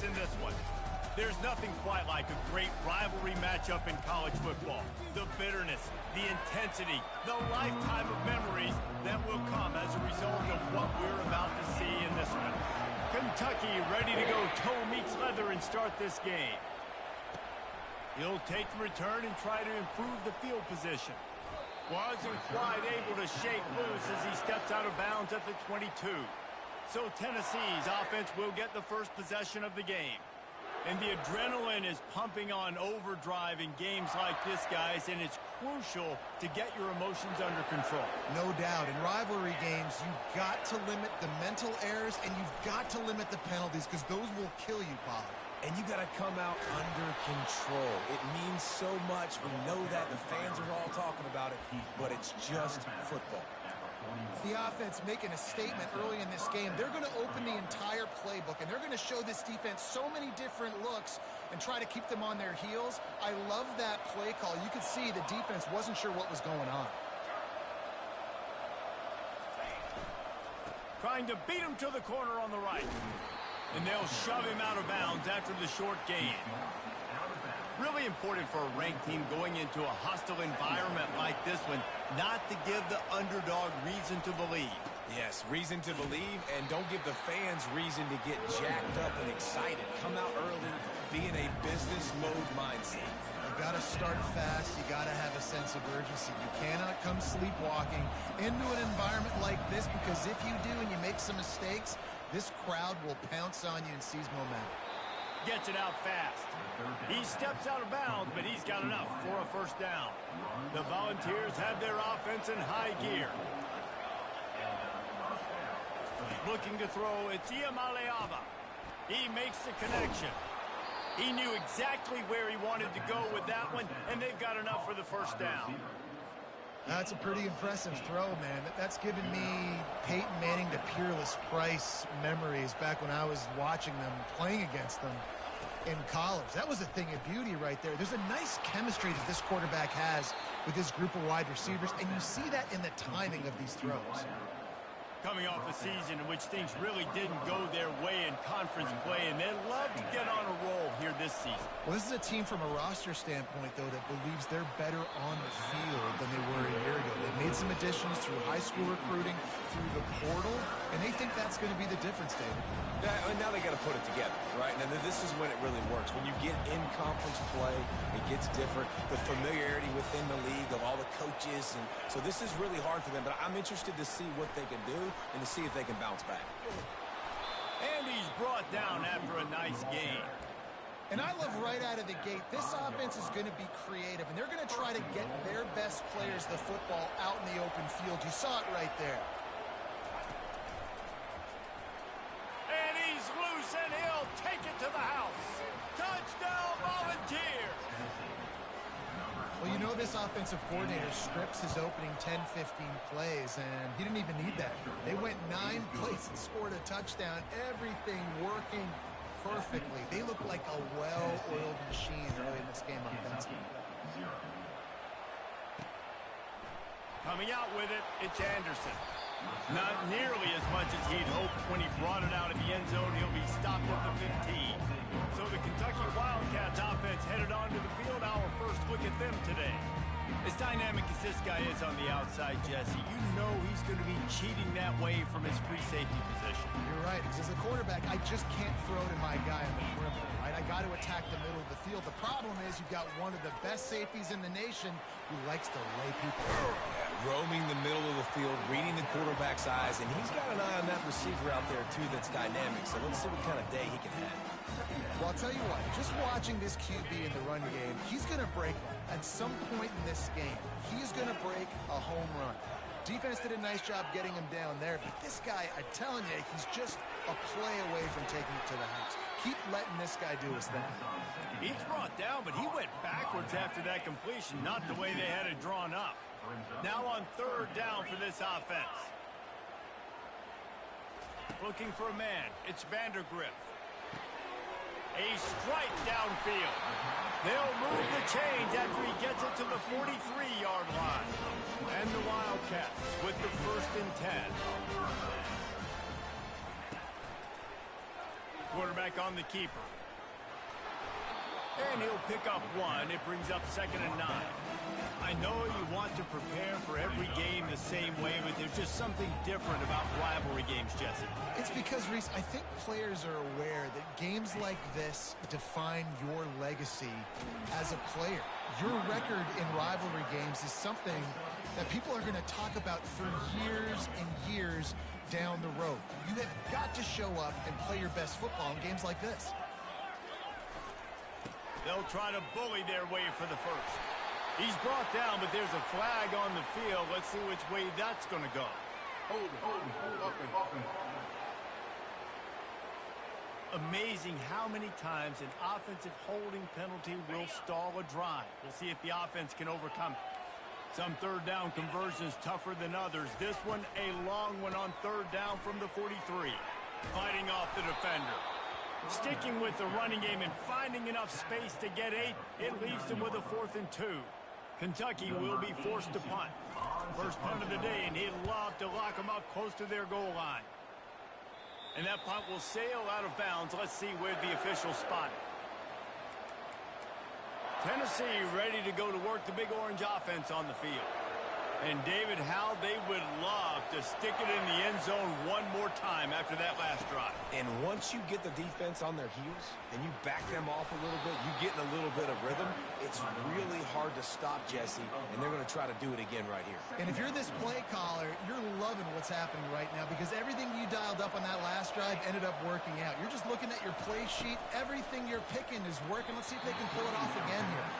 in this one. There's nothing quite like a great rivalry matchup in college football. The bitterness, the intensity, the lifetime of memories that will come as a result of what we're about to see in this one. Kentucky ready to go toe meets leather and start this game. He'll take the return and try to improve the field position. Wasn't quite able to shake loose as he steps out of bounds at the 22. So Tennessee's offense will get the first possession of the game. And the adrenaline is pumping on overdrive in games like this, guys, and it's crucial to get your emotions under control. No doubt. In rivalry games, you've got to limit the mental errors, and you've got to limit the penalties, because those will kill you, Bob. And you got to come out under control. It means so much. We know that. The fans are all talking about it, but it's just football. The offense making a statement early in this game. They're going to open the entire playbook, and they're going to show this defense so many different looks and try to keep them on their heels. I love that play call. You could see the defense wasn't sure what was going on. Trying to beat him to the corner on the right. And they'll shove him out of bounds after the short gain. Really important for a ranked team going into a hostile environment like this one, not to give the underdog reason to believe. Yes, reason to believe, and don't give the fans reason to get jacked up and excited. Come out early, be in a business mode mindset. You got to start fast. You got to have a sense of urgency. You cannot come sleepwalking into an environment like this, because if you do and you make some mistakes, this crowd will pounce on you and seize momentum. Gets it out fast. He steps out of bounds, but he's got enough for a first down. The Volunteers have their offense in high gear. Looking to throw, it's Iamaleava. He makes the connection. He knew exactly where he wanted to go with that one, and they've got enough for the first down. That's a pretty impressive throw, man. That's given me Peyton Manning to Peerless Price memories back when I was watching them, playing against them in college. That was a thing of beauty right there. There's a nice chemistry that this quarterback has with this group of wide receivers, and you see that in the timing of these throws. Coming off a season in which things really didn't go their way in conference play, and they'd love to get on a roll here this season. Well, this is a team from a roster standpoint, though, that believes they're better on the field than they were a year ago. They made some additions through high school recruiting, through the portal, and they think that's going to be the difference, David. Now they got to put it together, right? Now this is when it really works. When you get in conference play, it gets different. The familiarity within the league of all the coaches, and so this is really hard for them. But I'm interested to see what they can do and to see if they can bounce back. And he's brought down after a nice game. And I love right out of the gate, this offense is going to be creative, and they're going to try to get their best players the football out in the open field. You saw it right there. And he's loose, and he'll take it to the house. Touchdown, Volunteers! Well, you know this offensive coordinator scripts his opening 10, 15 plays, and he didn't even need that. They went 9 plays and scored a touchdown. Everything working perfectly. They look like a well-oiled machine early in this game offensively. Coming out with it, it's Anderson. Not nearly as much as he'd hoped when he brought it out of the end zone. He'll be stopped at the 15. So the Kentucky Wildcats offense headed onto the field. Our first look at them today. As dynamic as this guy is on the outside, Jesse, you know he's going to be cheating that way from his free safety position. You're right, because as a quarterback, I just can't throw to my guy on the perimeter, right? I got to attack the middle of the field. The problem is you've got one of the best safeties in the nation who likes to lay people out. Roaming the middle of the field, reading the quarterback's eyes, and he's got an eye on that receiver out there, too, that's dynamic. So let's see what kind of day he can have. Well, I'll tell you what, just watching this QB in the run game, he's going to break one. At some point in this game, he's going to break a home run. Defense did a nice job getting him down there, but this guy, I'm telling you, he's just a play away from taking it to the house. Keep letting this guy do his thing. He's brought down, but he went backwards after that completion, not the way they had it drawn up. Now on 3rd down for this offense. Looking for a man, it's Vandergrift. A strike downfield. They'll move the chains after he gets it to the 43-yard line. And the Wildcats with the 1st and 10. Quarterback on the keeper. And he'll pick up one. It brings up 2nd and 9. I know you want to prepare for every game the same way, but there's just something different about rivalry games, Jesse. It's because, Reese, I think players are aware that games like this define your legacy as a player. Your record in rivalry games is something that people are going to talk about for years and years down the road. You have got to show up and play your best football in games like this. They'll try to bully their way for the first. He's brought down, but there's a flag on the field. Let's see which way that's going to go. Hold it. Amazing how many times an offensive holding penalty will stall a drive. We'll see if the offense can overcome it. Some third down conversions tougher than others. This one, a long one on third down from the 43. Fighting off the defender. Sticking with the running game and finding enough space to get 8, it leaves them with a 4th and 2. Kentucky will be forced to punt. First punt of the day, and he'd love to lock them up close to their goal line. And that punt will sail out of bounds. Let's see where the officials spot it. Tennessee ready to go to work the Big Orange offense on the field. And David, how they would love to stick it in the end zone one more time after that last drive. And once you get the defense on their heels and you back them off a little bit, you get in a little bit of rhythm, it's really hard to stop, Jesse, and they're going to try to do it again right here. And if you're this play caller, you're loving what's happening right now because everything you dialed up on that last drive ended up working out. You're just looking at your play sheet. Everything you're picking is working. Let's see if they can pull it off again here.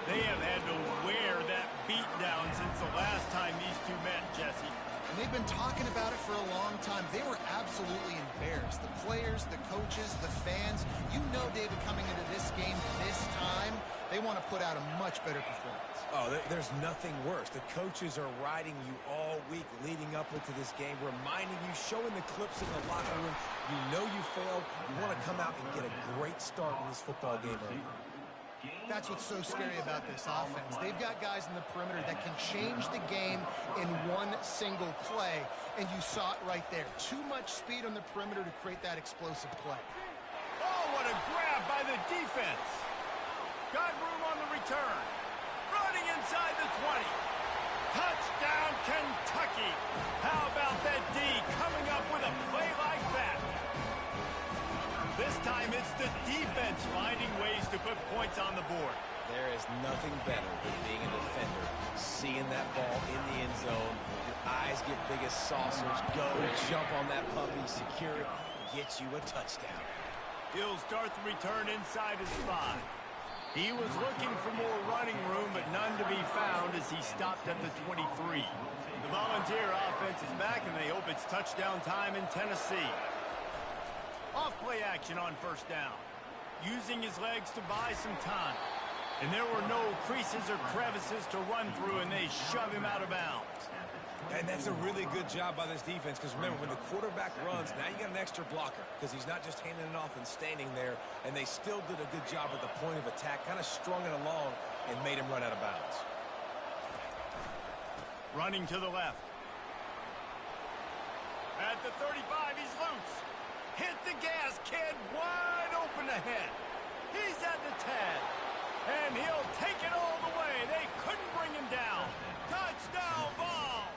They have had to wear that beat down since the last time these two met, Jesse. And they've been talking about it for a long time. They were absolutely embarrassed. The players, the coaches, the fans. You know, David, coming into this game this time, they want to put out a much better performance. Oh, there's nothing worse. The coaches are riding you all week leading up into this game, reminding you, showing the clips in the locker room. You know you failed. You want to come out and get a great start in this football game. That's what's so scary about this offense. They've got guys in the perimeter that can change the game in one single play, and you saw it right there. Too much speed on the perimeter to create that explosive play. Oh, what a grab by the defense. Got room on the return. Running inside the 20. Touchdown, Kentucky. How about that D coming up with a play like that? This time it's the defense finding ways to put points on the board. There is nothing better than being a defender, seeing that ball in the end zone, your eyes get big as saucers, go, jump on that puppy, secure it, get you a touchdown. He'll start the return inside his 5. He was looking for more running room, but none to be found as he stopped at the 23. The Volunteer offense is back, and they hope it's touchdown time in Tennessee. Off-play action on first down. Using his legs to buy some time. And there were no creases or crevices to run through, and they shove him out of bounds. And that's a really good job by this defense, because remember, when the quarterback runs, now you got an extra blocker, because he's not just handing it off and standing there, and they still did a good job at the point of attack, kind of strung it along and made him run out of bounds. Running to the left. At the 35, he's loose. Hit the gas, kid, wide open ahead. He's at the 10, and he'll take it all the way. They couldn't bring him down. Touchdown, Vols!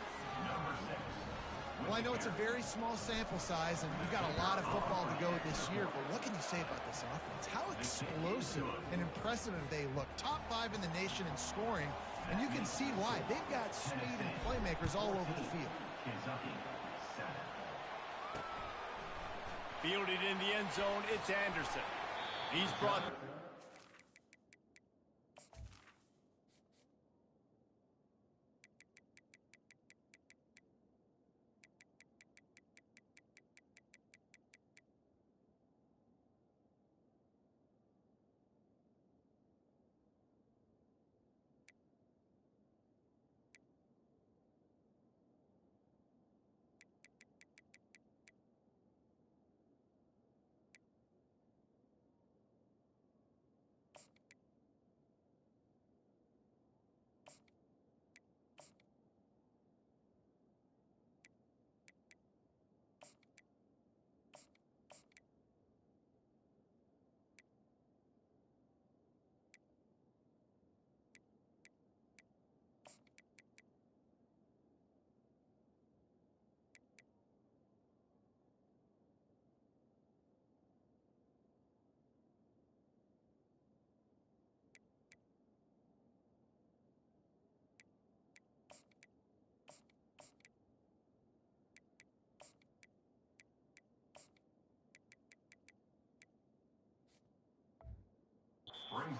Well, I know it's a very small sample size, and we've got a lot of football to go this year, but what can you say about this offense? How explosive and impressive they look. Top 5 in the nation in scoring, and you can see why. They've got speed and playmakers all over the field. Fielded in the end zone, it's Anderson. He's brought...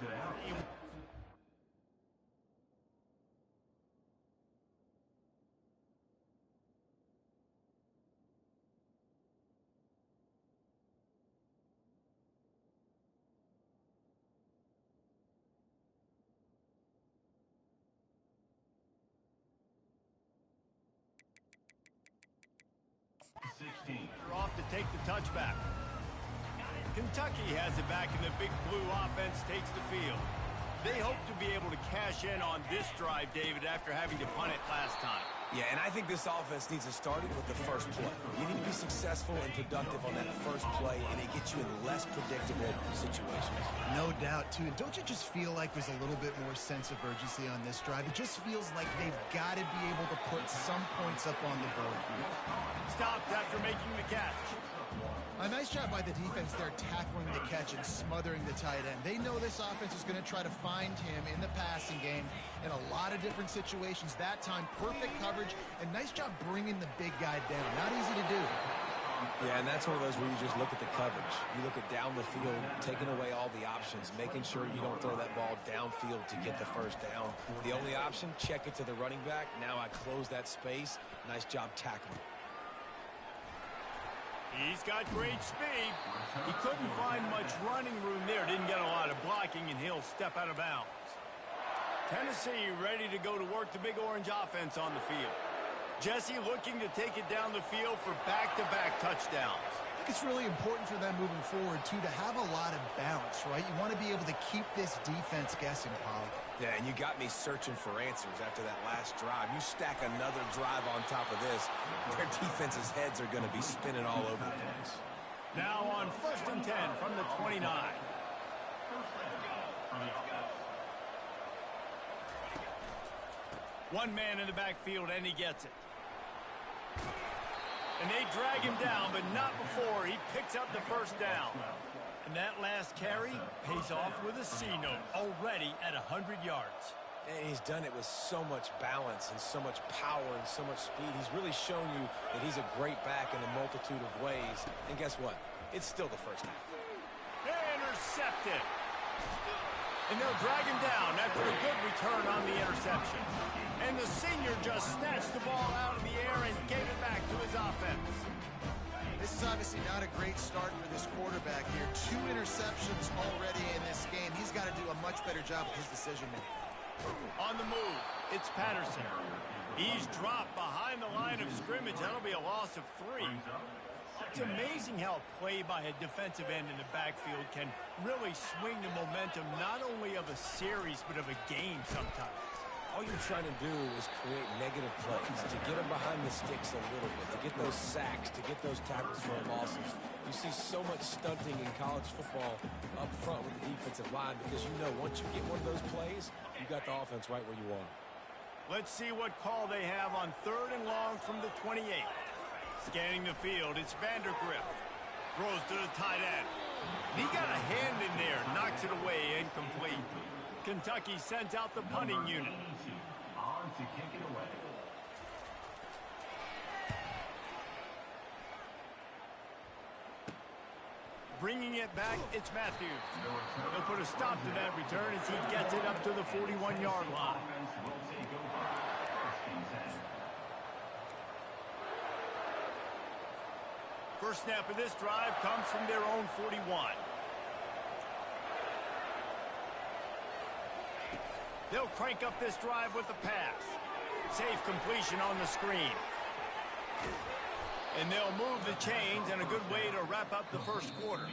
They're off to take the touchback. Kentucky has it back, and the Big Blue offense takes the field. They hope to be able to cash in on this drive, David, after having to punt it last time. Yeah, and I think this offense needs to start it with the first play. You need to be successful and productive on that first play, and it gets you in less predictable situations. No doubt, too. And don't you just feel like there's a little bit more sense of urgency on this drive? It just feels like they've got to be able to put some points up on the board. Stopped after making the catch. A nice job by the defense there tackling the catch and smothering the tight end. They know this offense is going to try to find him in the passing game in a lot of different situations. That time, perfect coverage, and nice job bringing the big guy down. Not easy to do. Yeah, and that's one of those where you just look at the coverage. You look at down the field, taking away all the options, making sure you don't throw that ball downfield to get the first down. The only option, check it to the running back. Now I close that space. Nice job tackling. He's got great speed. He couldn't find much running room there. Didn't get a lot of blocking, and he'll step out of bounds. Tennessee ready to go to work the Big Orange offense on the field. Jesse looking to take it down the field for back-to-back touchdowns. I think it's really important for them moving forward, too, to have a lot of balance, right? You want to be able to keep this defense guessing, Paul. Yeah, and you got me searching for answers after that last drive. You stack another drive on top of this, their defense's heads are going to be spinning all over the place. Now on 1st and 10 from the 29. One man in the backfield, and he gets it. And they drag him down, but not before he picks up the first down. And that last carry pays off with a C note, already at 100 yards. And he's done it with so much balance and so much power and so much speed. He's really shown you that he's a great back in a multitude of ways. And guess what? It's still the first half. Intercepted. And they'll drag him down after a good return on the interception. And the senior just snatched the ball out of the air and gave it back to his offense. This is obviously not a great start for this quarterback here. 2 interceptions already in this game. He's got to do a much better job of his decision-making. On the move, it's Patterson. He's dropped behind the line of scrimmage. That'll be a loss of 3. It's amazing how a play by a defensive end in the backfield can really swing the momentum not only of a series but of a game sometimes. All you're trying to do is create negative plays, to get them behind the sticks a little bit, to get those sacks, to get those tackles for losses. You see so much stunting in college football up front with the defensive line because you know once you get one of those plays, you got the offense right where you want. Let's see what call they have on 3rd and long from the 28. Scanning the field, it's Vandergrift. Throws to the tight end. He got a hand in there, knocks it away, incomplete. Kentucky sends out the punting unit. On to kick it away. Bringing it back, it's Matthews. He'll put a stop to that return as he gets it up to the 41-yard line. First snap of this drive comes from their own 41. They'll crank up this drive with a pass. Safe completion on the screen. And they'll move the chains, and a good way to wrap up the first quarter.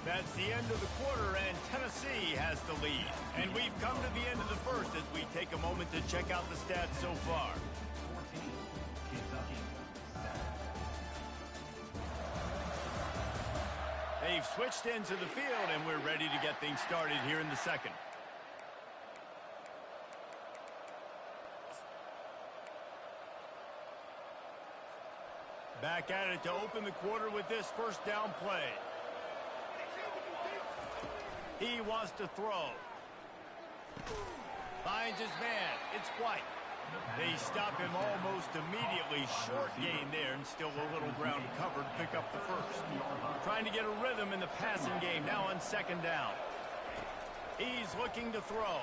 That's the end of the quarter, and Tennessee has the lead. And we've come to the end of the first as we take a moment to check out the stats so far. They've switched into the field, and we're ready to get things started here in the second. Back at it to open the quarter with this first down play. He wants to throw. Finds his man. It's White. They stop him almost immediately. Short gain there and still a little ground to cover to pick up the first. Trying to get a rhythm in the passing game now on 2nd down. He's looking to throw.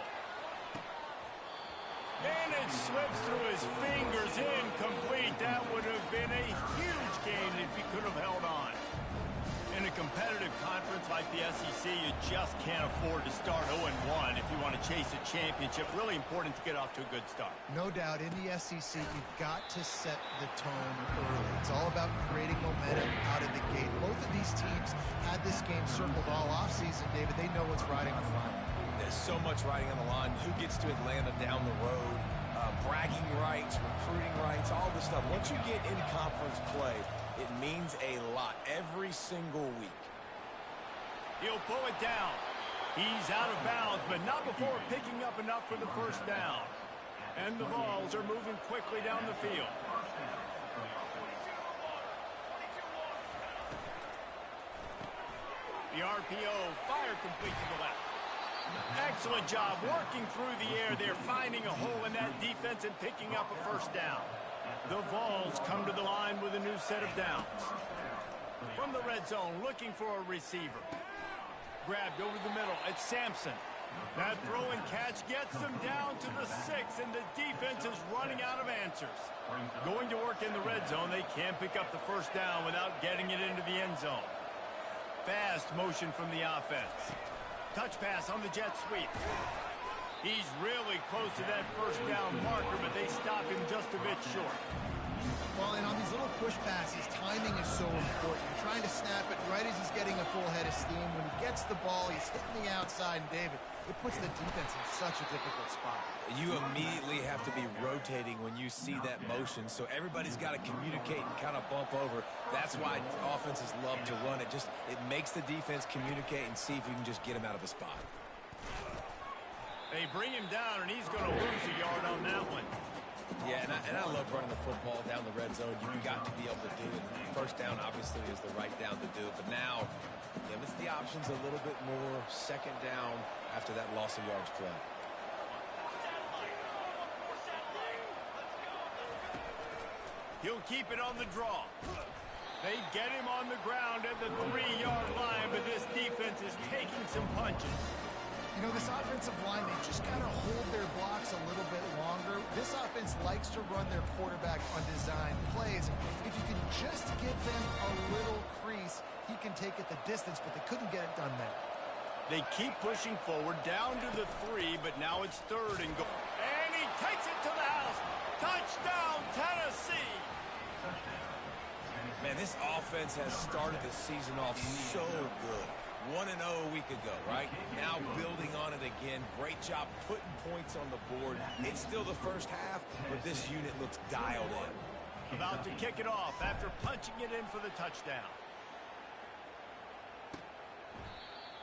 And it slips through his fingers, incomplete. That would have been a huge gain if he could have held on. In a competitive conference like the SEC, you just can't afford to start 0-1 if you want to chase a championship. Really important to get off to a good start. No doubt, in the SEC, you've got to set the tone early. It's all about creating momentum out of the gate. Both of these teams had this game circled all offseason, David. They know what's riding on the line. There's so much riding on the line. Who gets to Atlanta down the road? Bragging rights, recruiting rights, all this stuff. Once you get in conference play, it means a lot every single week. He'll pull it down. He's out of bounds, but not before picking up enough for the first down. And the Vols are moving quickly down the field. The RPO, fire complete to the left. Excellent job working through the air. They're finding a hole in that defense and picking up a first down. The Vols come to the line with a new set of downs. From the red zone, looking for a receiver. Grabbed over the middle. It's Sampson. That throw and catch gets them down to the 6, and the defense is running out of answers. Going to work in the red zone, they can't pick up the first down without getting it into the end zone. Fast motion from the offense. Touch pass on the jet sweep. He's really close to that first down marker, but they stop him just a bit short. Well, and on these little push passes, timing is so important. You're trying to snap it right as he's getting a full head of steam. When he gets the ball, he's hitting the outside, and David, it puts the defense in such a difficult spot. You immediately have to be rotating when you see that motion, so everybody's got to communicate and kind of bump over. That's why offenses love to run it. It makes the defense communicate and see if you can just get him out of a spot. They bring him down, and he's going to lose a yard on that one. Yeah, and I love running the football down the red zone. You got to be able to do it. First down, obviously, is the right down to do it. But now, it's the options a little bit more second down after that loss of yards play. He'll keep it on the draw. They get him on the ground at the 3-yard line, but this defense is taking some punches. You know, this offensive line, they just got to hold their blocks a little bit longer. This offense likes to run their quarterback on design plays. If you can just give them a little crease, he can take it the distance, but they couldn't get it done there. They keep pushing forward down to the 3, but now it's 3rd and goal. And he takes it to the house. Touchdown, Tennessee. Man, this offense has started the season off so good. 1-0 a week ago, right? Now building on it again. Great job putting points on the board. It's still the first half, but this unit looks dialed in. About to kick it off after punching it in for the touchdown.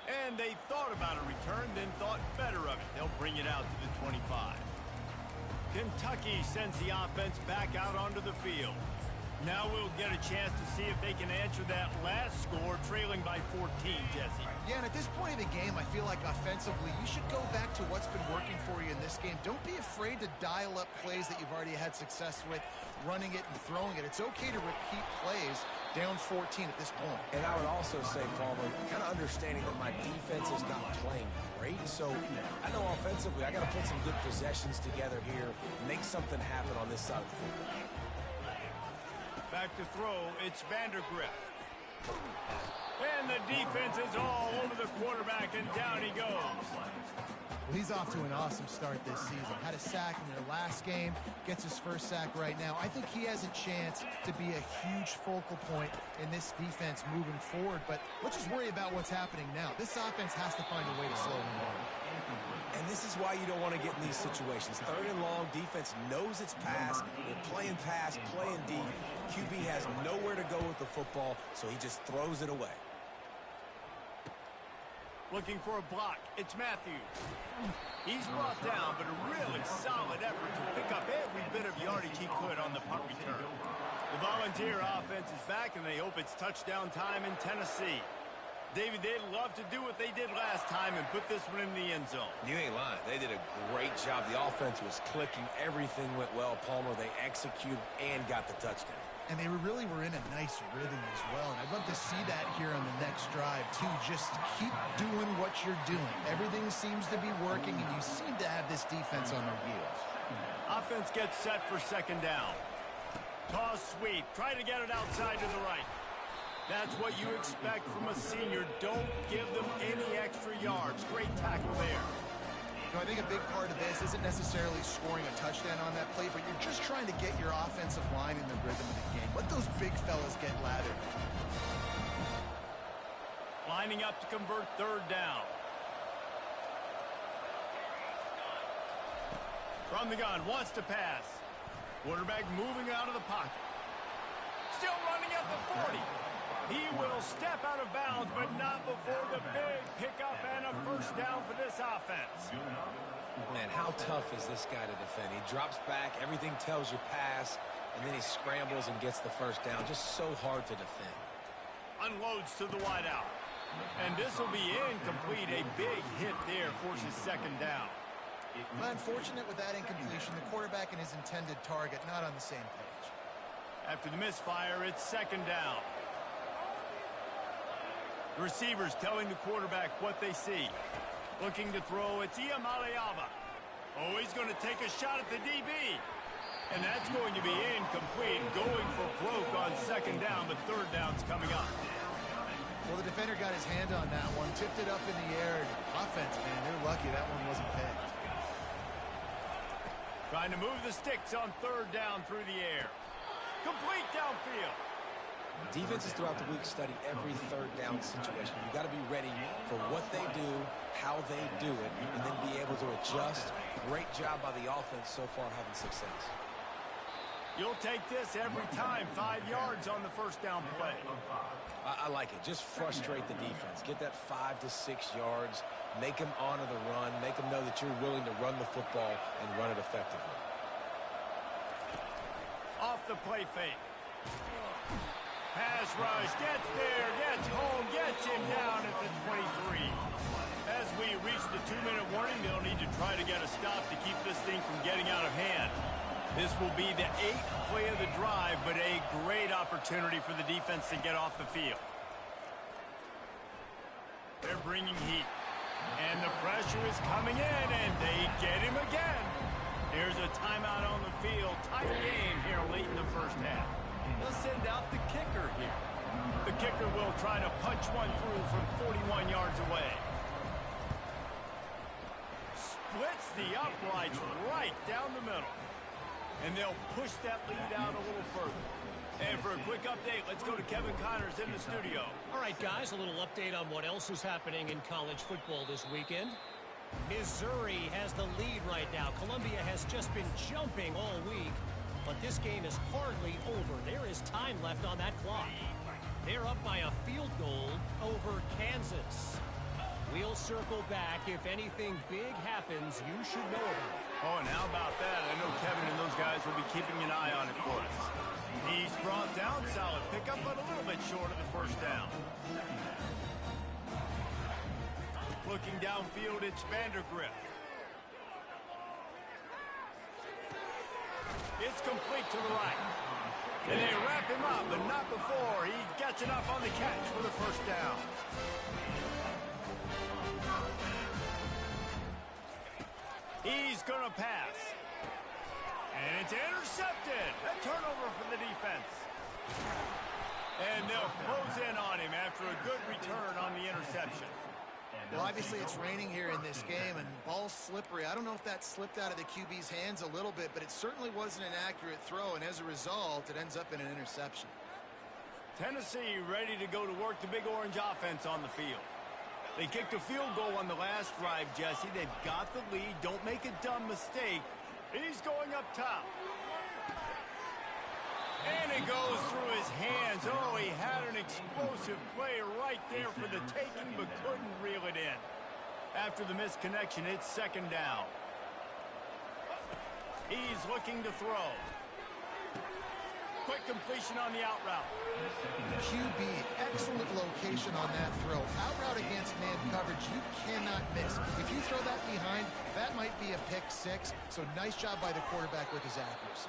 And they thought about a return, then thought better of it. They'll bring it out to the 25. Kentucky sends the offense back out onto the field. Now we'll get a chance to see if they can answer that last score, trailing by 14, Jesse. Yeah, and at this point of the game, I feel like offensively, you should go back to what's been working for you in this game. Don't be afraid to dial up plays that you've already had success with, running it and throwing it. It's okay to repeat plays down 14 at this point. And I would also say, Palmer, kind of understanding that my defense is not playing great, so I know offensively I got to put some good possessions together here, make something happen on this side of the football. Back to throw, it's Vandergrift. And the defense is all over the quarterback, and down he goes. Well, he's off to an awesome start this season. Had a sack in their last game, gets his first sack right now. I think he has a chance to be a huge focal point in this defense moving forward, but let's just worry about what's happening now. This offense has to find a way to slow him down. And this is why you don't want to get in these situations. 3rd and long, defense knows it's pass. They're playing pass, playing deep. QB has nowhere to go with the football, so he just throws it away. Looking for a block. It's Matthews. He's brought down, but a really solid effort to pick up every bit of yardage he could on the punt return. The Volunteer offense is back, and they hope it's touchdown time in Tennessee. David, they'd love to do what they did last time and put this one in the end zone. You ain't lying. They did a great job. The offense was clicking. Everything went well, Palmer. They executed and got the touchdown. And they really were in a nice rhythm as well. And I'd love to see that here on the next drive, too. Just keep doing what you're doing. Everything seems to be working, and you seem to have this defense on their heels. Offense gets set for second down. Toss sweep. Try to get it outside to the right. That's what you expect from a senior. Don't give them any extra yards. Great tackle there. You know, I think a big part of this isn't necessarily scoring a touchdown on that play, but you're just trying to get your offensive line in the rhythm of the game. Let those big fellas get lathered. Lining up to convert third down. From the gun, wants to pass. Quarterback moving out of the pocket. Still running at the 40. He will step out of bounds, but not before the big pickup and a first down for this offense. Man, how tough is this guy to defend? He drops back, everything tells you pass, and then he scrambles and gets the first down. Just so hard to defend. Unloads to the wideout. And this will be incomplete. A big hit there forces second down. Unfortunate with that incompletion. The quarterback and his intended target not on the same page. After the misfire, it's second down. The receivers telling the quarterback what they see. Looking to throw, it's Iamaleava. Oh, he's going to take a shot at the DB. And that's going to be incomplete. Going for broke on second down, but third down's coming up. Well, the defender got his hand on that one, tipped it up in the air. Offense, man, they're lucky that one wasn't picked. Trying to move the sticks on third down through the air. Complete downfield. Defenses throughout the week study every third down situation. You got to be ready for what they do, how they do it, and then be able to adjust. Great job by the offense so far having success. You'll take this every time. 5 yards on the first down play. I like it. Just frustrate the defense. Get that 5 to 6 yards. Make them honor the run. Make them know that you're willing to run the football and run it effectively. Off the play fake. Pass rush, gets there, gets home, gets him down at the 23. As we reach the 2-minute warning, they'll need to try to get a stop to keep this thing from getting out of hand. This will be the 8th play of the drive, but a great opportunity for the defense to get off the field. They're bringing heat. And the pressure is coming in, and they get him again. Here's a timeout on the field. Tight game here late in the first half. They'll send out the kicker here. The kicker will try to punch one through from 41 yards away. Splits the uprights right down the middle. And they'll push that lead out a little further. And for a quick update, let's go to Kevin Connors in the studio. All right, guys, a little update on what else is happening in college football this weekend. Missouri has the lead right now. Columbia has just been jumping all week, but this game is hardly over. There is time left on that clock. They're up by a field goal over Kansas. We'll circle back. If anything big happens, you should know about it. Oh, and how about that? I know Kevin and those guys will be keeping an eye on it for us. He's brought down, solid pickup, but a little bit short of the first down. Looking downfield, it's Vandergrift. It's complete to the right. And they wrap him up, but not before he gets enough on the catch for the first down. He's going to pass. And it's intercepted. A turnover for the defense. And they'll close in on him after a good return on the interception. Well, obviously it's raining here in this game, and ball's slippery. I don't know if that slipped out of the QB's hands a little bit, but it certainly wasn't an accurate throw, and as a result, it ends up in an interception. Tennessee ready to go to work the Big Orange offense on the field. They kicked a field goal on the last drive, Jesse. They've got the lead. Don't make a dumb mistake. He's going up top. And it goes through his hands. Oh, he had an explosive play right there for the taking, but couldn't reel it in. After the misconnection, it's second down. He's looking to throw. Quick completion on the out route. QB, excellent location on that throw. Out route against man coverage, you cannot miss. If you throw that behind, that might be a pick six. So nice job by the quarterback with his accuracy.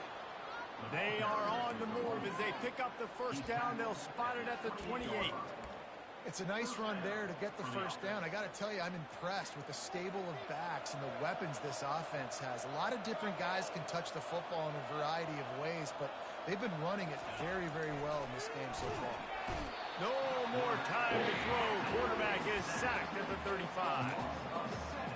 They are on the move as they pick up the first down. They'll spot it at the 28. It's a nice run there to get the first down. I got to tell you, I'm impressed with the stable of backs and the weapons this offense has. A lot of different guys can touch the football in a variety of ways, but they've been running it very, very well in this game so far. No more time to throw. Quarterback is sacked at the 35.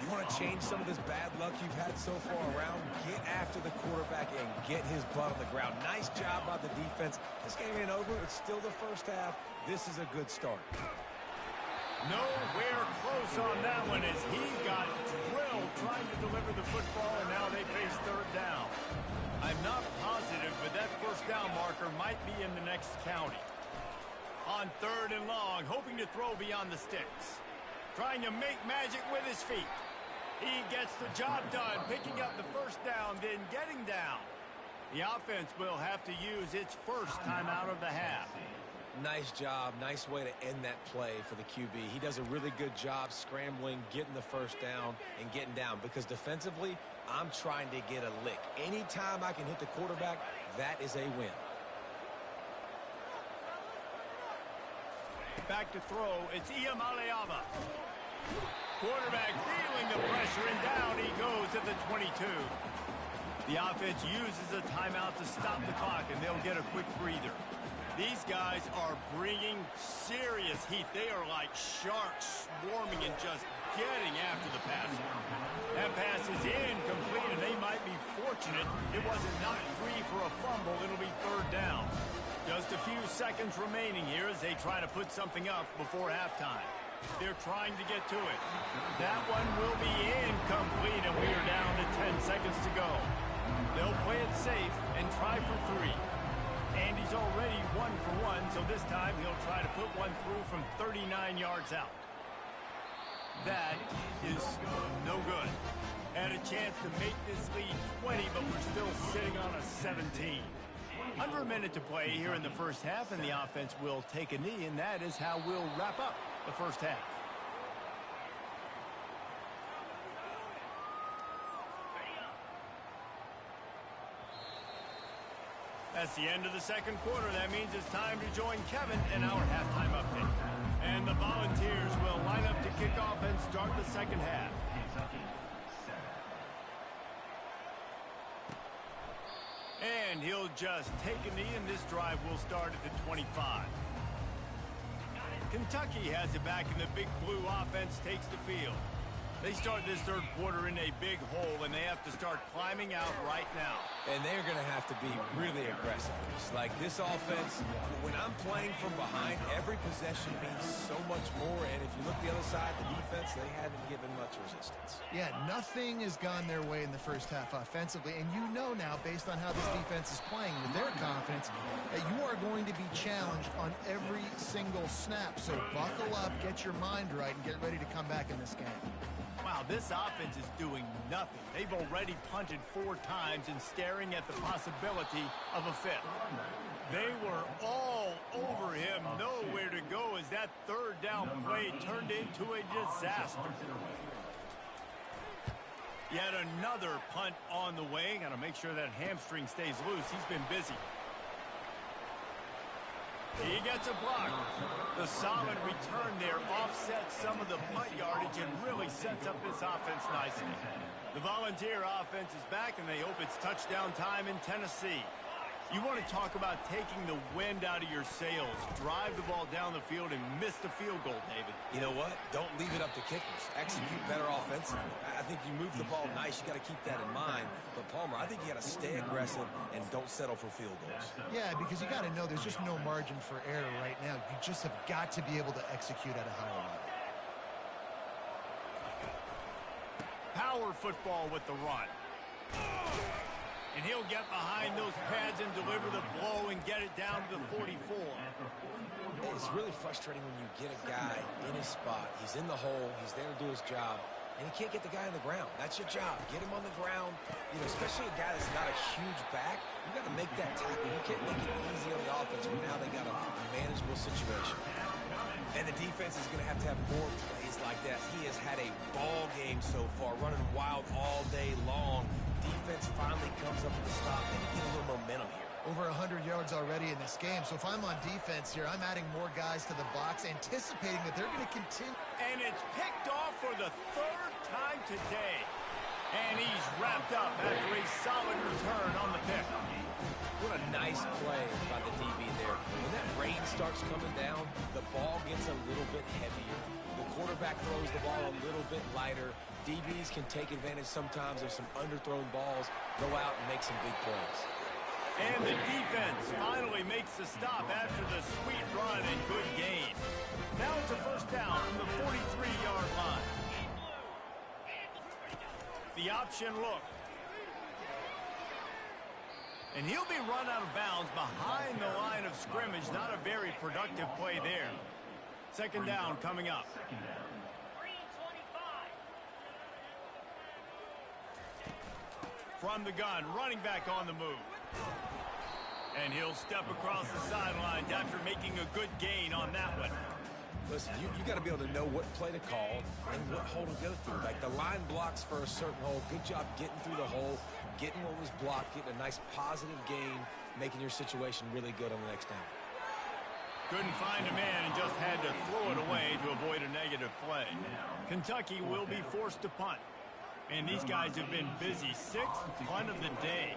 You want to change some of this bad luck you've had so far around? Get after the quarterback and get his butt on the ground. Nice job by the defense. This game ain't over. It's still the first half. This is a good start. Nowhere close on that one as he got drilled trying to deliver the football, and now they face third down. I'm not positive, but that first down marker might be in the next county. On third and long, hoping to throw beyond the sticks. Trying to make magic with his feet. He gets the job done, picking up the first down, then getting down. The offense will have to use its first timeout of the half. Nice job. Nice way to end that play for the QB. He does a really good job scrambling, getting the first down, and getting down. Because defensively, I'm trying to get a lick. Anytime I can hit the quarterback, that is a win. Back to throw. It's Iamaleava. Quarterback feeling the pressure, and down he goes at the 22. The offense uses a timeout to stop the clock, and they'll get a quick breather. These guys are bringing serious heat. They are like sharks swarming and just getting after the passer. That pass is incomplete, and they might be fortunate it wasn't knocked free for a fumble. It'll be third down. Just a few seconds remaining here as they try to put something up before halftime. They're trying to get to it. That one will be incomplete, and we are down to 10 seconds to go. They'll play it safe and try for 3. And he's already 1 for 1, so this time he'll try to put one through from 39 yards out. That is no good. Had a chance to make this lead 20, but we're still sitting on a 17. Under a minute to play here in the first half, and the offense will take a knee, and that is how we'll wrap up the first half. That's the end of the second quarter. That means it's time to join Kevin in our halftime update. And the Volunteers will line up to kick off and start the second half. And he'll just take a knee, and this drive will start at the 25. Kentucky has it back, and the Big Blue offense takes the field. They start this third quarter in a big hole, and they have to start climbing out right now. And they're going to have to be really aggressive. It's like this offense, when I'm playing from behind, every possession means so much more. And if you look the other side, the defense, they haven't given much resistance. Yeah, nothing has gone their way in the first half offensively. And you know now, based on how this defense is playing with their confidence, that you are going to be challenged on every single snap. So buckle up, get your mind right, and get ready to come back in this game. Wow, this offense is doing nothing. They've already punted 4 times and staring at the possibility of a fifth. They were all over him, nowhere to go as that third down play turned into a disaster. Yet another punt on the way. Got to make sure that hamstring stays loose. He's been busy. He gets a block. The solid return there offsets some of the punt yardage and really sets up this offense nicely. The Volunteer offense is back, and they hope it's touchdown time in Tennessee. You want to talk about taking the wind out of your sails. Drive the ball down the field and miss the field goal, David. You know what? Don't leave it up to kickers. Execute better offensively. I think you move the ball nice. You got to keep that in mind. But, Palmer, I think you got to stay aggressive and don't settle for field goals. Yeah, because you got to know there's just no margin for error right now. You just have got to be able to execute at a higher level. Power football with the run. And he'll get behind those pads and deliver the blow and get it down to the 44. It's really frustrating when you get a guy in his spot. He's in the hole. He's there to do his job. And you can't get the guy on the ground. That's your job. Get him on the ground. You know, especially a guy that's not a huge back. You got to make that tackle. You can't make it easy on the offense, but now they got a manageable situation. And the defense is going to have more plays like that. He has had a ball game so far, running wild all day long. Defense finally comes up with a stop and get a little momentum here. over 100 yards already in this game. So if I'm on defense here, I'm adding more guys to the box, anticipating that they're going to continue. And it's picked off for the third time today. And he's wrapped up after a solid return on the pick. What a nice play by the DB there. When that rain starts coming down, the ball gets a little bit heavier. The quarterback throws the ball a little bit lighter. DBs can take advantage sometimes of some underthrown balls, go out and make some big plays. And the defense finally makes the stop after the sweet run and good gain. Now it's a first down from the 43-yard line. The option look. And he'll be run out of bounds behind the line of scrimmage. Not a very productive play there. Second down coming up. From the gun, running back on the move. And he'll step across the sidelines after making a good gain on that one. Listen, you got to be able to know what play to call and what hole to go through. Like the line blocks for a certain hole. Good job getting through the hole, getting what was blocked, getting a nice positive gain, making your situation really good on the next down. Couldn't find a man and just had to throw it away to avoid a negative play. Kentucky will be forced to punt. And these guys have been busy. Sixth punt of the day.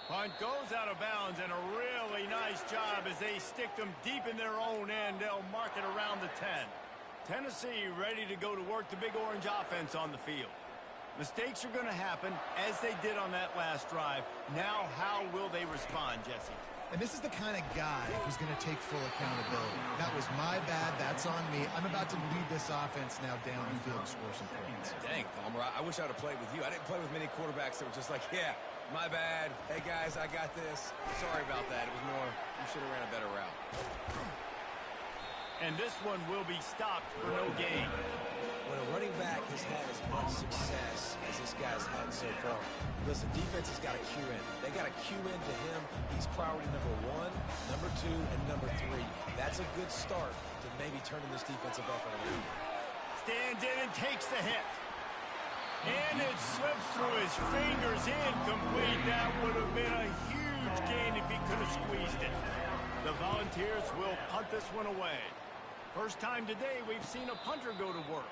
Punt goes out of bounds, and a really nice job as they stick them deep in their own end. They'll mark it around the 10. Tennessee ready to go to work the Big Orange offense on the field. Mistakes are going to happen, as they did on that last drive. Now, how will they respond, Jesse? And this is the kind of guy who's going to take full accountability. That was my bad. That's on me. I'm about to lead this offense now down the field and score some points. Dang, Palmer, I wish I would have played with you. I didn't play with many quarterbacks that were just like, yeah, my bad. Hey, guys, I got this. Sorry about that. It was more, you should have ran a better route. And this one will be stopped for no gain. When a running back has had as much success as this guy's had so far, listen, defense has got to cue in. They got to cue in to him. He's priority number 1, number 2, and number 3. That's a good start to maybe turning this defensive effort around. Stands in and takes the hit. And it slips through his fingers, incomplete. That would have been a huge gain if he could have squeezed it. The Volunteers will punt this one away. First time today we've seen a punter go to work.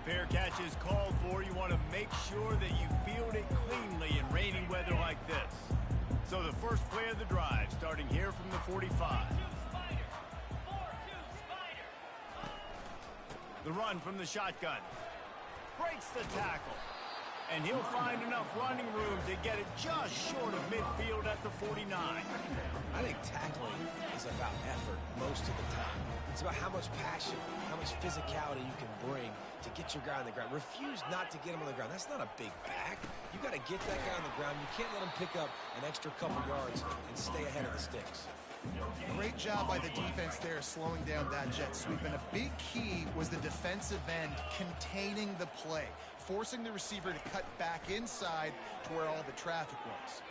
Fair catch is called for. You want to make sure that you field it cleanly in rainy weather like this. So the first play of the drive starting here from the 45. The run from the shotgun. Breaks the tackle. And he'll find enough running room to get it just short of midfield at the 49. I think tackling is about effort most of the time. It's about how much passion, how much physicality you can bring to get your guy on the ground. Refuse not to get him on the ground. That's not a big back. You got to get that guy on the ground. You can't let him pick up an extra couple yards and stay ahead of the sticks. Great job by the defense there slowing down that jet sweep. And a big key was the defensive end containing the play, forcing the receiver to cut back inside to where all the traffic was.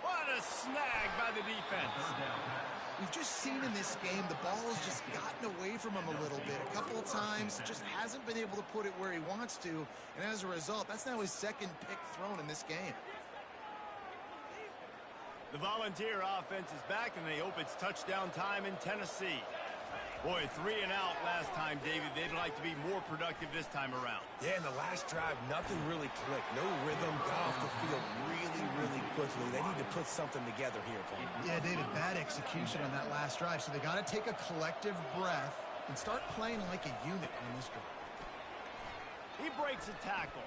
What a snag by the defense. We've just seen in this game the ball has just gotten away from him a little bit. A couple of times, just hasn't been able to put it where he wants to. And as a result, that's now his second pick thrown in this game. The Volunteer offense is back, and they hope it's touchdown time in Tennessee. Boy, 3 and out last time, David. They'd like to be more productive this time around. Yeah, in the last drive, nothing really clicked. No rhythm, got off the field really quickly. They need to put something together here, Paul. Yeah, David, bad execution on that last drive. So they got to take a collective breath and start playing like a unit on this drive. He breaks a tackle.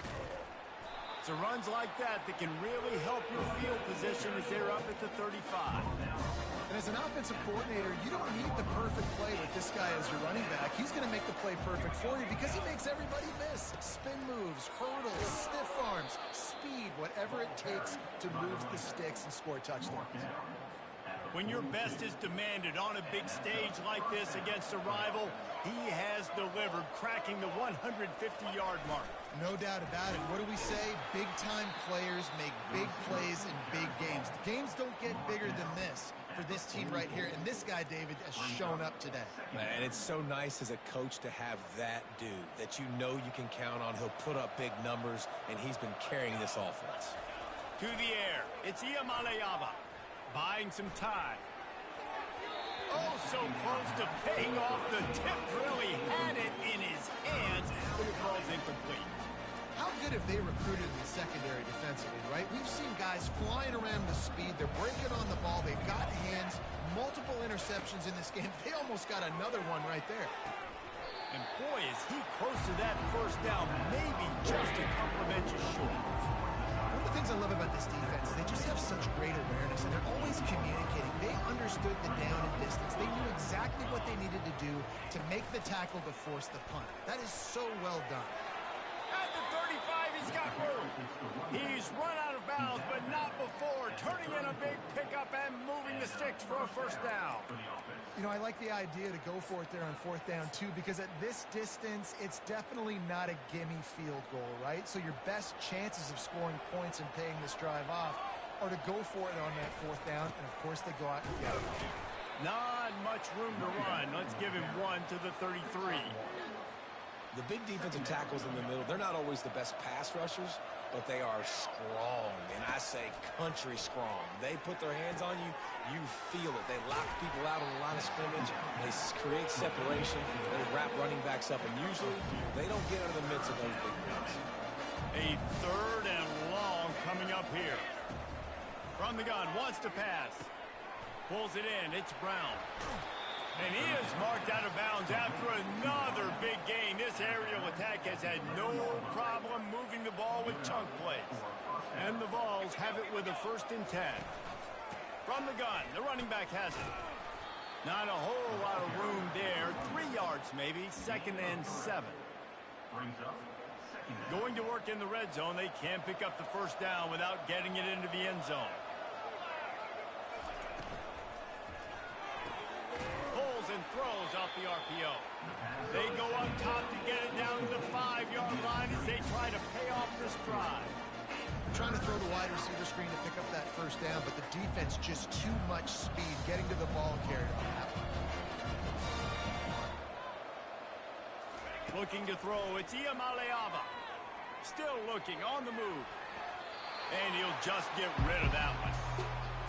It's runs like that that can really help your field position as they're up at the 35. And as an offensive coordinator, you don't need the perfect play with this guy as your running back. He's going to make the play perfect for you because he makes everybody miss. Spin moves, hurdles, stiff arms, speed, whatever it takes to move the sticks and score touchdowns. When your best is demanded on a big stage like this against a rival, he has delivered, cracking the 150-yard mark. No doubt about it. What do we say? Big-time players make big plays in big games. The games don't get bigger than this for this team right here. And this guy, David, has shown up today. Man, it's so nice as a coach to have that dude that you know you can count on. He'll put up big numbers, and he's been carrying this offense. To the air. It's Iamaleava buying some time. Oh, so close to paying off the tip. Really had it in his hands, but it falls incomplete. How good have they recruited in the secondary defensively, right? We've seen guys flying around with speed. They're breaking on the ball. They've got hands. Multiple interceptions in this game. They almost got another one right there. And boy, is he close to that first down. Maybe just a couple of inches short. One of the things I love about this defense is they just have such great awareness, and they're always communicating. They understood the down and distance. They knew exactly what they needed to do to make the tackle to force the punt. That is so well done. At the 35, he's got room. He's run out of bounds, but not before. Turning in a big pickup and moving the sticks for a first down. You know, I like the idea to go for it there on fourth down, too, because at this distance, it's definitely not a gimme field goal, right? So your best chances of scoring points and paying this drive off are to go for it on that fourth down, and, of course, they go out and get it. Not much room to run. Let's give him one to the 33. The big defensive tackles in the middle, they're not always the best pass rushers, but they are strong, and I say country strong. They put their hands on you, you feel it. They lock people out on the line of scrimmage. They create separation. They wrap running backs up, and usually they don't get out of the midst of those big ones. A third and long coming up here. From the gun, wants to pass. Pulls it in. It's Brown. And he is marked out of bounds after another big gain. This aerial attack has had no problem moving the ball with chunk plays. And the Vols have it with a 1st and 10. From the gun, the running back has it. Not a whole lot of room there. 3 yards maybe, 2nd and 7. Going to work in the red zone. They can't pick up the first down without getting it into the end zone. And throws off the RPO. They go up top to get it down to the 5-yard line as they try to pay off this drive. Trying to throw the wide receiver screen to pick up that first down, but the defense just too much speed getting to the ball carrier on that one. Looking to throw, it's Iamaleava. Still looking, on the move. And he'll just get rid of that one.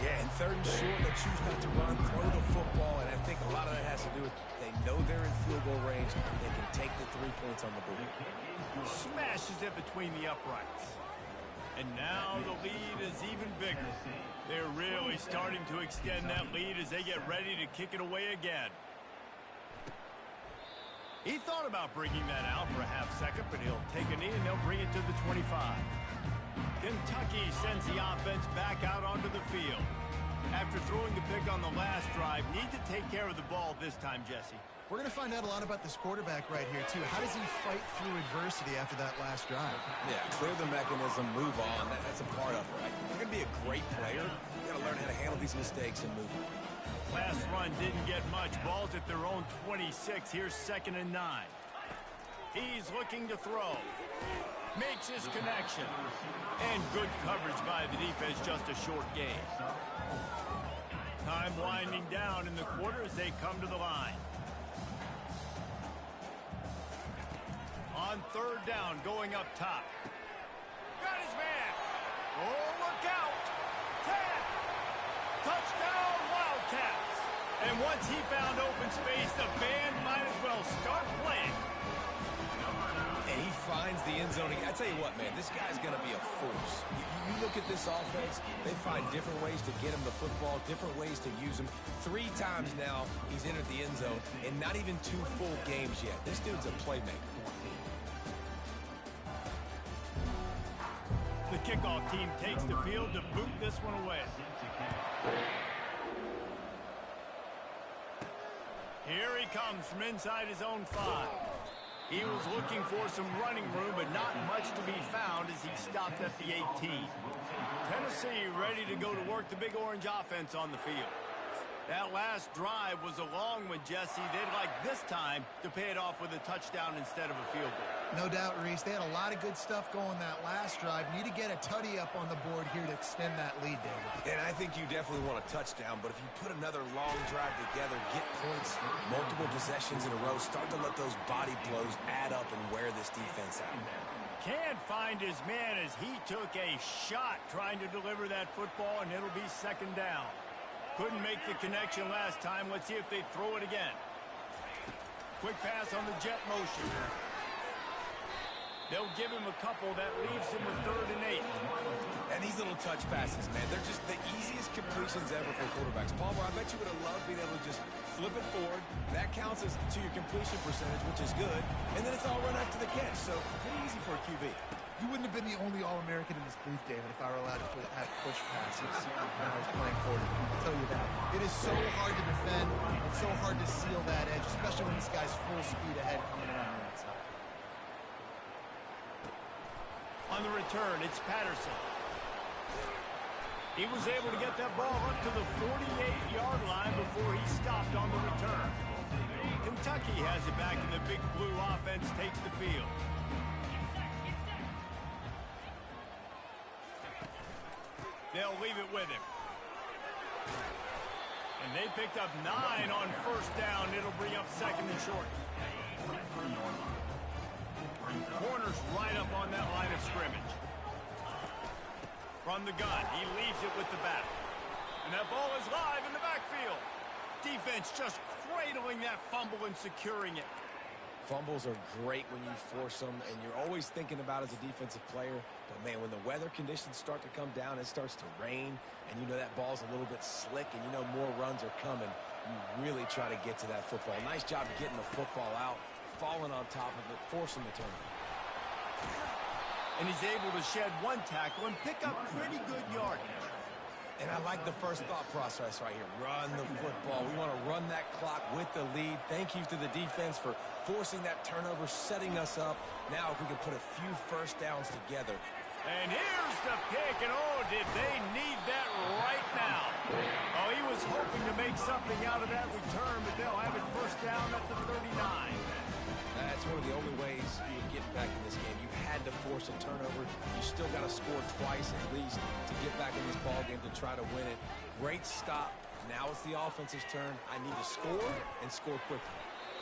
Yeah, and 3rd and short, they choose not to run, throw the football, and I think a lot of that has to do with they know they're in field goal range. They can take the 3 points on the board. Smashes it between the uprights. And now the lead is even bigger. They're really starting to extend that lead as they get ready to kick it away again. He thought about bringing that out for a half second, but he'll take a knee and they'll bring it to the 25. Kentucky sends the offense back out onto the field. After throwing the pick on the last drive, need to take care of the ball this time, Jesse. We're going to find out a lot about this quarterback right here, too. How does he fight through adversity after that last drive? Yeah, clear the mechanism, move on. That's a part of it, right? If you're going to be a great player, you got to learn how to handle these mistakes and move on. Last run didn't get much. Ball's at their own 26. Here's 2nd and 9. He's looking to throw. Makes his connection. And good coverage by the defense, just a short gain. Time winding down in the quarter as they come to the line. On 3rd down, going up top. Got his man. Oh, look out. 10. Touchdown, Wildcats. And once he found open space, the band might as well start playing. And he finds the end zone. I tell you what, man, this guy's going to be a force. You look at this offense, they find different ways to get him the football, different ways to use him. 3 times now he's entered the end zone, and not even 2 full games yet. This dude's a playmaker. The kickoff team takes the field to boot this one away. Here he comes from inside his own 5. He was looking for some running room, but not much to be found as he stopped at the 18. Tennessee ready to go to work the Big Orange offense on the field. That last drive was a long one, Jesse. They'd like this time to pay it off with a touchdown instead of a field goal. No doubt, Reese. They had a lot of good stuff going that last drive. Need to get a tutty up on the board here to extend that lead, David. And I think you definitely want a touchdown, but if you put another long drive together, get points, multiple possessions in a row, start to let those body blows add up and wear this defense out. Can't find his man as he took a shot trying to deliver that football, and it'll be second down. Couldn't make the connection last time. Let's see if they throw it again. Quick pass on the jet motion. They'll give him a couple. That leaves him with 3rd and 8. And these little touch passes, man, they're just the easiest completions ever for quarterbacks. Palmer, I bet you would have loved being able to just flip it forward. That counts as to your completion percentage, which is good. And then it's all run after the catch, so pretty easy for a QB. You wouldn't have been the only All-American in this booth, David, if I were allowed to have push passes when I was playing quarterback. I'll tell you that. It is so hard to defend. It's so hard to seal that edge, especially when this guy's full speed ahead coming around the outside. On the return, it's Patterson. He was able to get that ball up to the 48-yard line before he stopped on the return. Kentucky has it back, and the Big Blue offense takes the field. They'll leave it with him. And they picked up 9 on first down. It'll bring up 2nd and short. Corner's right up on that line of scrimmage. From the gun, he leaves it with the back. And that ball is live in the backfield. Defense just cradling that fumble and securing it. Fumbles are great when you force them, and you're always thinking about as a defensive player. But, man, when the weather conditions start to come down, it starts to rain, and you know that ball's a little bit slick, and you know more runs are coming. You really try to get to that football. Nice job getting the football out, falling on top of it, forcing the turnover. And he's able to shed 1 tackle and pick up pretty good yardage. And I like the first thought process right here. Run the football. We want to run that clock with the lead. Thank you to the defense for forcing that turnover, setting us up. Now if we can put a few first downs together. And here's the pick, and oh, did they need that right now. Oh, he was hoping to make something out of that return, but they'll have it first down at the 39. That's one of the only ways you would get back in this game. You had to force a turnover. You still got to score twice at least to get back in this ball game to try to win it. Great stop. Now it's the offense's turn. I need to score and score quickly.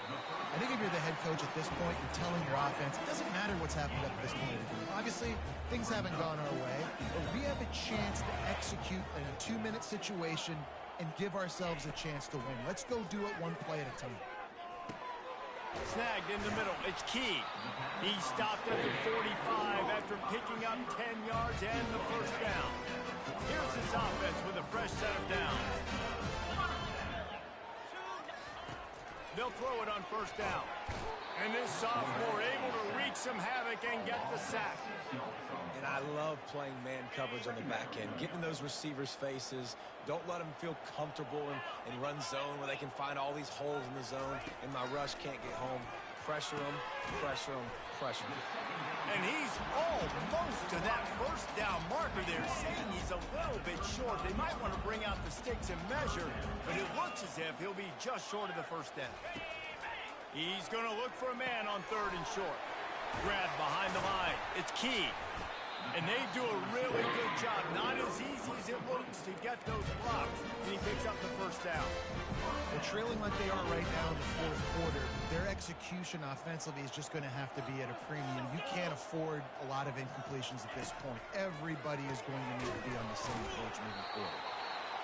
I think if you're the head coach at this point, you're telling your offense, it doesn't matter what's happened up to this point. Obviously, things haven't gone our way, but we have a chance to execute in a 2-minute situation and give ourselves a chance to win. Let's go do it 1 play at a time. Snagged in the middle. It's Key. He stopped at the 45 after picking up 10 yards and the first down. Here's his offense with a fresh set of downs. They'll throw it on first down. And this sophomore able to wreak some havoc and get the sack. And I love playing man coverage on the back end, getting in those receivers' faces. Don't let them feel comfortable in run zone where they can find all these holes in the zone and my rush can't get home. Pressure them, pressure them, pressure them. And he's almost to that first down marker there, saying he's a little bit short. They might want to bring out the sticks and measure, but it looks as if he'll be just short of the first down. He's going to look for a man on 3rd and short. Grab behind the line. It's Key. And they do a really good job. Not as easy as it looks to get those blocks. And he picks up the first down. They're trailing like they are right now in the 4th quarter. Their execution offensively is just going to have to be at a premium. You can't afford a lot of incompletions at this point. Everybody is going to need to be on the same page moving forward.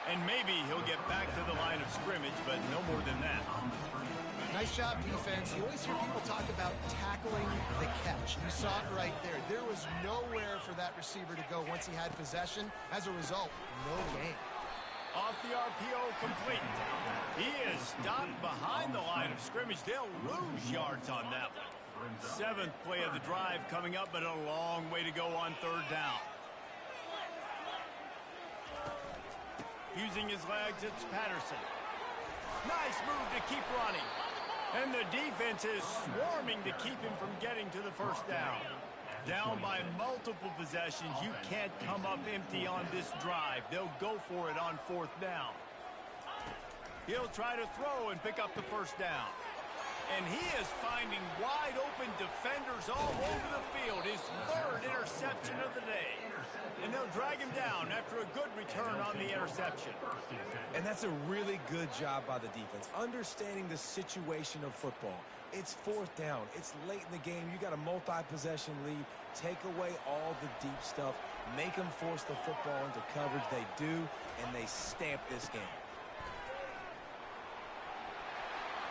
And maybe he'll get back to the line of scrimmage, but no more than that. Nice job, defense. You always hear people talk about tackling the catch. You saw it right there. There was nowhere for that receiver to go once he had possession. As a result, no gain. Off the RPO, complete. He is stopped behind the line of scrimmage. They'll lose yards on that one. 7th play of the drive coming up, but a long way to go on 3rd down. Using his legs, it's Patterson. Nice move to keep running. And the defense is swarming to keep him from getting to the first down. Down by multiple possessions. You can't come up empty on this drive. They'll go for it on 4th down. He'll try to throw and pick up the first down. And he is finding wide-open defenders all over the field. His third interception of the day. And they'll drag him down after a good return on the interception. And that's a really good job by the defense, understanding the situation of football. It's fourth down. It's late in the game. You got a multi-possession lead. Take away all the deep stuff. Make them force the football into coverage. They do, and they stamp this game.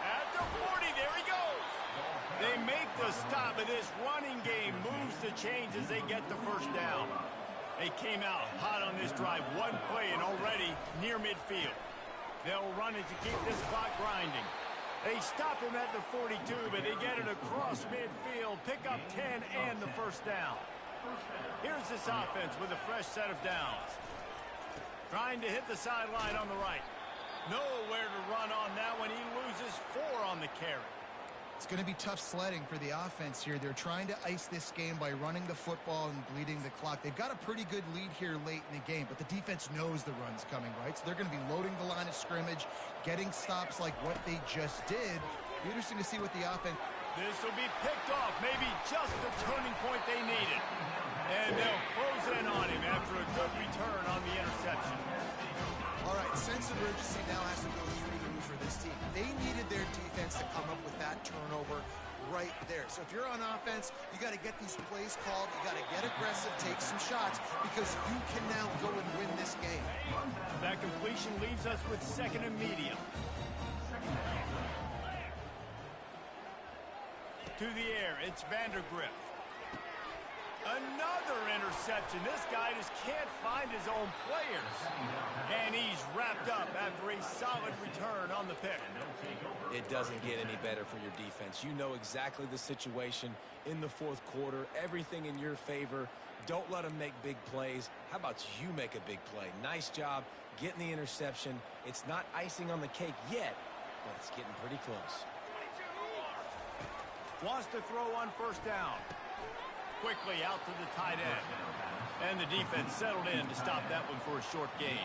At the 40, there he goes. They make the stop, and this running game moves the chains as they get the first down. They came out hot on this drive. One play and already near midfield. They'll run it to keep this clock grinding. They stop him at the 42, but they get it across midfield, pick up 10 and the first down. Here's this offense with a fresh set of downs. Trying to hit the sideline on the right. Nowhere to run on that one. He loses 4 on the carry. It's going to be tough sledding for the offense here. They're trying to ice this game by running the football and bleeding the clock. They've got a pretty good lead here late in the game, but the defense knows the run's coming, right? So they're going to be loading the line of scrimmage, getting stops like what they just did. Be interesting to see what the offense... This will be picked off, maybe just the turning point they needed. And they'll close in on him after a good return on the interception. All right, sense of urgency now has to go through the roof for this team. They needed their defense to come up with that turnover right there. So if you're on offense, you got to get these plays called. You got to get aggressive, take some shots, because you can now go and win this game. That completion leaves us with second and medium. To the air, it's Vandergrift. Another interception. This guy just can't find his own players. And he's wrapped up after a solid return on the pick. It doesn't get any better for your defense. You know exactly the situation in the fourth quarter. Everything in your favor. Don't let them make big plays. How about you make a big play? Nice job getting the interception. It's not icing on the cake yet, but it's getting pretty close. Wants to throw on first down. Quickly out to the tight end. And the defense settled in to stop that one for a short gain.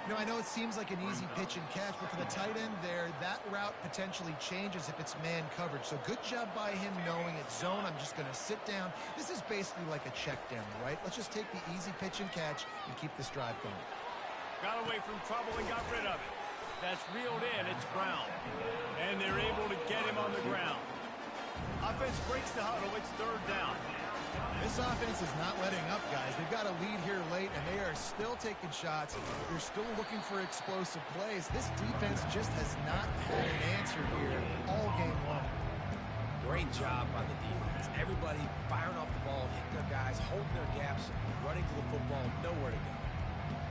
You know, I know it seems like an easy pitch and catch, but for the tight end there, that route potentially changes if it's man coverage. So good job by him knowing it's zone. I'm just going to sit down. This is basically like a check down, right? Let's just take the easy pitch and catch and keep this drive going. Got away from trouble and got rid of it. That's reeled in. It's Brown. And they're able to get him on the ground. Offense breaks the huddle. It's third down. This offense is not letting up, guys. They've got a lead here late, and they are still taking shots. They're still looking for explosive plays. This defense just has not had an answer here all game long. Great job by the defense. Everybody firing off the ball, hitting their guys, holding their gaps, running to the football, nowhere to go.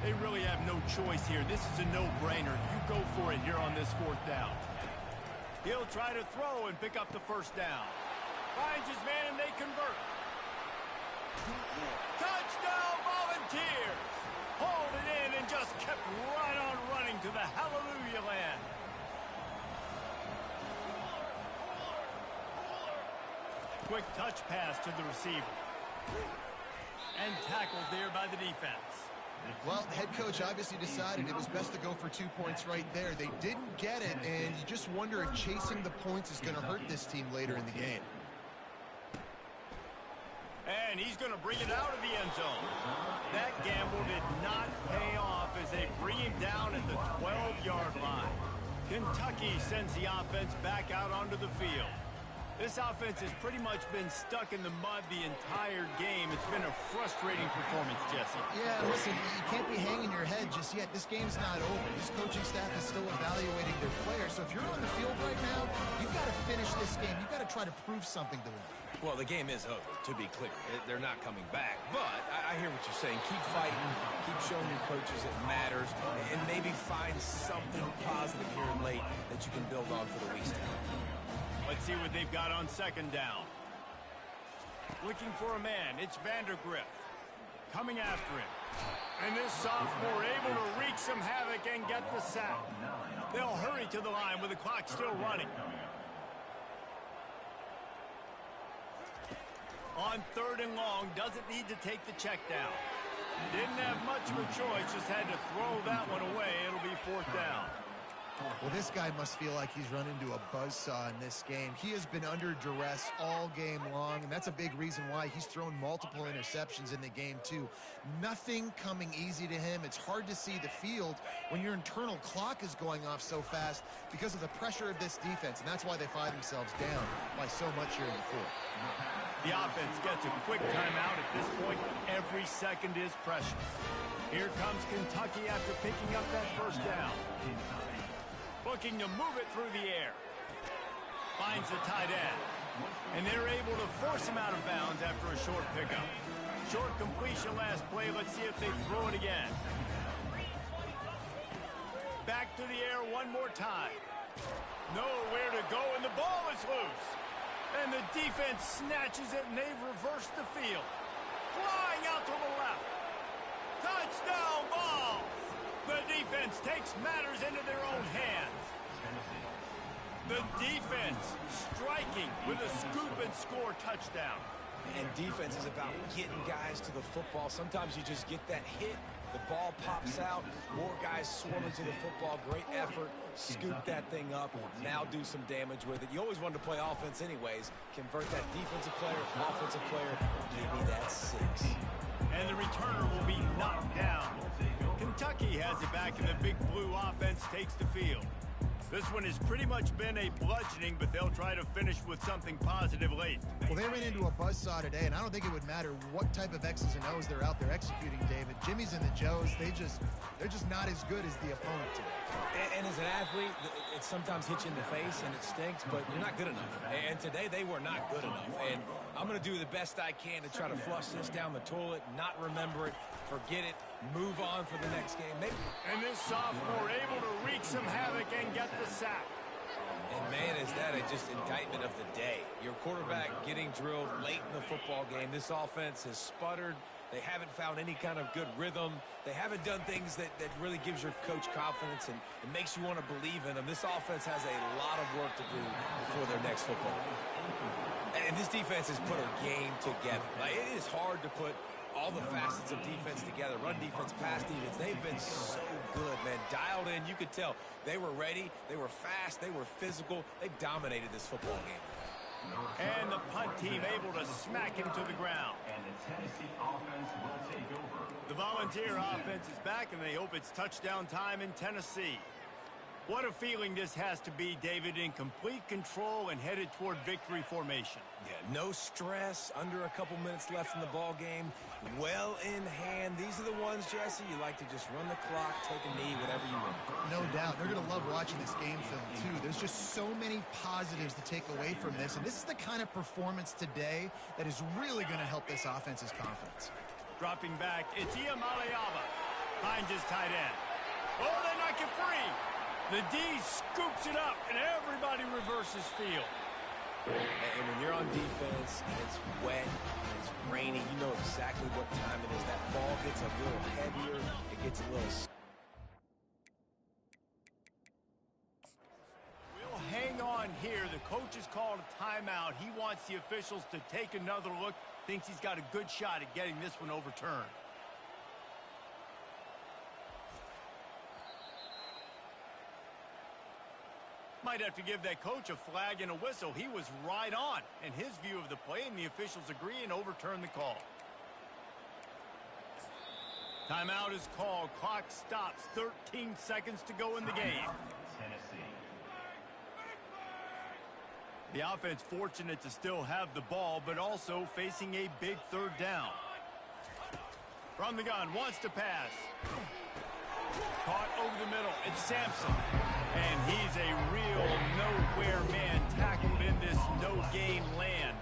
They really have no choice here. This is a no-brainer. You go for it here on this fourth down. He'll try to throw and pick up the first down. Finds his man, and they convert. Touchdown, Volunteers! Hauled it in and just kept right on running to the hallelujah land. Quick touch pass to the receiver. And tackled there by the defense. Well, head coach obviously decided it was best to go for 2 points right there. They didn't get it, and you just wonder if chasing the points is going to hurt this team later in the game. And he's going to bring it out of the end zone. That gamble did not pay off as they bring him down at the 12-yard line. Kentucky sends the offense back out onto the field. This offense has pretty much been stuck in the mud the entire game. It's been a frustrating performance, Jesse. Yeah, listen, you can't be hanging your head just yet. This game's not over. This coaching staff is still evaluating their players. So if you're on the field right now, you've got to finish this game. You've got to try to prove something to them. Well, the game is over, to be clear. They're not coming back. But I hear what you're saying. Keep fighting. Keep showing your coaches it matters. And maybe find something positive here in late that you can build on for the weeks to come. Let's see what they've got on second down. Looking for a man. It's Vandergrift. Coming after him. And this sophomore able to wreak some havoc and get the sack. They'll hurry to the line with the clock still running. On third and long, doesn't need to take the check down. Didn't have much of a choice, just had to throw that one away. It'll be fourth down. Well, this guy must feel like he's run into a buzzsaw in this game. He has been under duress all game long, and that's a big reason why he's thrown multiple interceptions in the game, too. Nothing coming easy to him. It's hard to see the field when your internal clock is going off so fast because of the pressure of this defense, and that's why they find themselves down by so much here in the fourth. The offense gets a quick timeout at this point. Every second is precious. Here comes Kentucky after picking up that first down. Looking to move it through the air. Finds the tight end. And they're able to force him out of bounds after a short pickup. Short completion last play. Let's see if they throw it again. Back to the air one more time. Nowhere to go, and the ball is loose. And the defense snatches it, and they've reversed the field. Flying out to the left. Touchdown, Vols! The defense takes matters into their own hands. The defense striking with a scoop and score touchdown. And defense is about getting guys to the football. Sometimes you just get that hit, the ball pops out, more guys swarming to the football. Great effort, scoop that thing up, now do some damage with it. You always wanted to play offense anyways. Convert that defensive player, offensive player, give me that 6. And the returner will be knocked down. Kentucky has it back, and the big blue offense takes the field. This one has pretty much been a bludgeoning, but they'll try to finish with something positive late. Well, they ran into a buzzsaw today, and I don't think it would matter what type of X's and O's they're out there executing, David. Jimmy's and the Joes, they're just not as good as the opponent today. And as an athlete, it sometimes hits you in the face and it stinks, but you're not good enough. And today they were not good enough. And I'm going to do the best I can to try to flush this down the toilet, not remember it, forget it, move on for the next game. Maybe. And this sophomore able to wreak some havoc and get the sack. And man, is that just indictment of the day. Your quarterback getting drilled late in the football game. This offense has sputtered. They haven't found any kind of good rhythm. They haven't done things that really gives your coach confidence and it makes you want to believe in them. This offense has a lot of work to do before their next football game. And this defense has put a game together. Like, it is hard to put all the facets of defense together. Run defense, pass defense. They've been so good, man. Dialed in. You could tell they were ready. They were fast. They were physical. They dominated this football game. And the punt team able to smack him to the ground. And the Tennessee offense will take over. The Volunteer offense is back, and they hope it's touchdown time in Tennessee. What a feeling this has to be, David, in complete control and headed toward victory formation. Yeah, no stress, under a couple minutes left in the ball game, well in hand. These are the ones, Jesse, you like to just run the clock, take a knee, whatever you want. No doubt. They're going to love watching this game film, too. There's just so many positives to take away from this, and this is the kind of performance today that is really going to help this offense's confidence. Dropping back, it's Iamaleava. Finds his tight end. Oh, they knock it free. The D scoops it up, and everybody reverses field. And when you're on defense, and it's wet, and it's raining, you know exactly what time it is. That ball gets a little heavier. It gets a little... We'll hang on here. The coach has called a timeout. He wants the officials to take another look. Thinks he's got a good shot at getting this one overturned. Might have to give that coach a flag and a whistle. He was right on in his view of the play, and the officials agree and overturn the call. Timeout is called. Clock stops. 13 seconds to go in the game. Tennessee. The offense fortunate to still have the ball, but also facing a big third down. From the gun, wants to pass. Caught over the middle. It's Sampson. And he's a real nowhere man tackled in this no-gain land.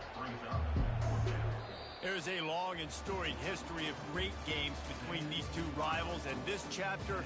There's a long and storied history of great games between these two rivals, and this chapter